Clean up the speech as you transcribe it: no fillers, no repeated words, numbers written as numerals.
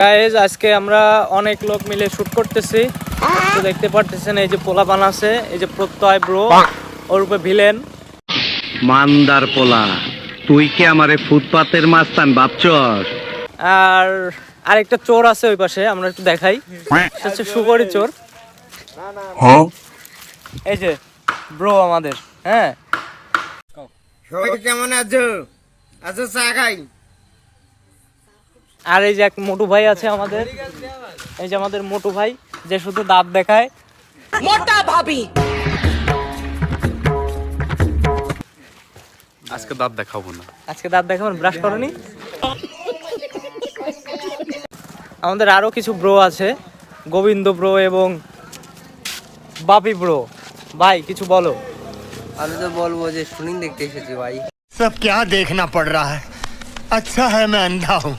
Guys আজকে আমরা অনেক লোক মিলে শুট করতেছি। তো দেখতে পারতেছেন এই যে পোলাপান আছে, এই যে প্রত্যয় ব্রো, ওর উপরে ভিলেন মান্দার পোলা, তুই কি আমারে ফুটপাতের মাস্তান ভাবছস? আর আরেকটা চোর আছে ওই পাশে, আমরা একটু দেখাই। সেটা হচ্ছে সুগরি চোর। এই যে ব্রো আমাদের, হ্যাঁ কেমন আছো? আছো চা খাই। আর এই যে এক মোটু ভাই আছে আমাদের, এই যে আমাদের মোটু ভাই যে শুধু দাঁত দেখায়। মোটা ভাবি আজকে দাঁত দেখাবো না। আজকে দাঁত দেখাবেন, ব্রাশ করনি। আমাদের আরো কিছু ব্রো আছে, গোবিন্দ ব্রো এবং বাপি ব্রো। ভাই কিছু বলো। আমি তো বলবো যে শুনিং দেখতে এসেছি ভাই। सब क्या देखना पड़ रहा है। अच्छा है मैं अंधा हूँ।